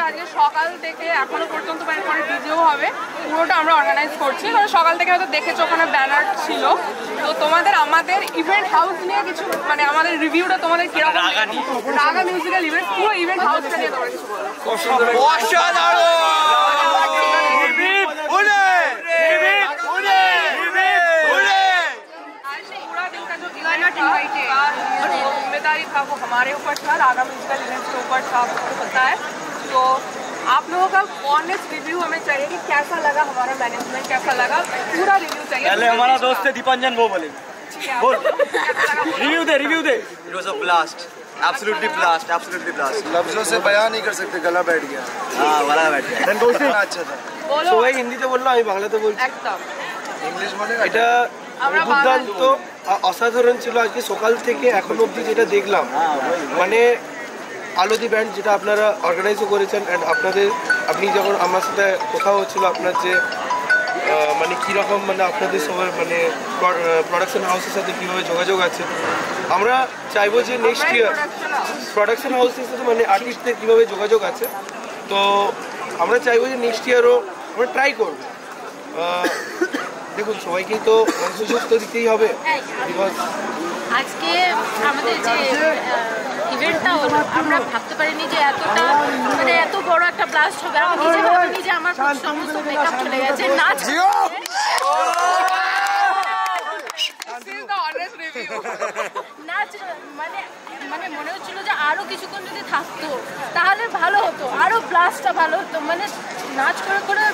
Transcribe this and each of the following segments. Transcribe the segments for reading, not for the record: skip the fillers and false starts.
ইভেন্টটা আজকে সকাল থেকে এখনো পর্যন্ত মানে পরে ডিজেও হবে, পুরোটা আমরা অর্গানাইজ করছি। কারণ সকাল থেকে হয়তো দেখেছো ওখানে ব্যানার ছিল। তো তোমাদের আমাদের ইভেন্ট হাউস নিয়ে কিছু মানে আমাদের রিভিউটা তোমাদের কিরকম, রাগা মিউজিক্যাল ইভেন্ট পুরো ইভেন্ট হাউসটা নিয়ে তোমরা কিছু বলো। जिम्मेदारी था वो हमारे ऊपर था, रागा म्यूजिकल इवेंट्स के ऊपर था, आपको पता है। तो आप लोगों का ऑनेस्ट रिव्यू हमें चाहिए कि कैसा लगा हमारा मैनेजमेंट, कैसा लगा, पूरा रिव्यू चाहिए। पहले हमारा दोस्त है दीपांजन, वो बोले बोल review they. It was a blast, absolutely blast, absolutely blast. लफ्जों से बयान नहीं कर सकते, गला बैठ गया। हां गला बैठ गया। देन दोस्त अच्छा था। बोलो সবাই হিন্দিতে বললো, আমি বাংলাতে বলছি। একদম इंग्लिश बोलेगा। এটা দুর্দান্ত অসাধারণ ছিল। আজকে সকাল থেকে এখন অবধি যেটা দেখলাম, মানে আলোদি ব্যান্ড যেটা আপনারা অর্গানাইজও করেছেন, অ্যান্ড আপনি যখন আমার সাথে কথা হচ্ছিল আপনার যে মানে কীরকম মানে আপনাদের সবার মানে প্রোডাকশন হাউসের সাথে কীভাবে যোগাযোগ আছে, আমরা চাইবো যে নেক্সট ইয়ার প্রোডাকশন হাউসের সাথে মানে আর্টিস্টদের কীভাবে যোগাযোগ আছে, তো আমরা চাইবো যে নেক্সট ইয়ারও আমরা ট্রাই করবো। দেখুন সবাইকেই তো সুযোগ তো দিতেই হবে। আজকে আমাদের যে ইভেন্টটা হলো, আমরা ভাবতে পারিনি যে এতটা মানে এত বড় একটা ব্লাস্ট হবে। আমি নিজে ভাবিনি যে আমার সমস্ত মেকআপ চলে গেছে, নাচ নাচ মানে মানে মনে হচ্ছিল যে আরো কিছুক্ষণ যদি থাকতো তাহলে ভালো হতো, আরো ব্লাস্টটা ভালো হতো। মানে নাচ করে করে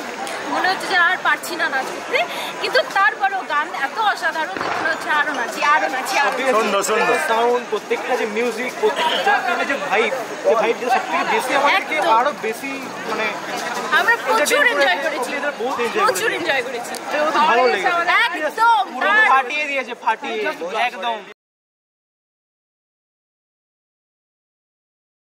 মনে হচ্ছে যে আর পারছি না নাচ করতে, কিন্তু তারপরেও গান এত অসাধারণ যে মনে হচ্ছে আরো নাচি আরো নাচি আরো। সুন্দর সুন্দর সাউন্ড, প্রত্যেকটা যে মিউজিক, প্রত্যেকটা যে ভাইব, এই ভাইবটা সবথেকে বেশি আমাদেরকে আরো বেশি মানে আমরা প্রচুর এনজয় করেছি, প্রচুর এনজয় করেছি, ভালো লেগেছে একদম পুরো ফাটিয়ে দিয়েছে, ফাটিয়ে একদম।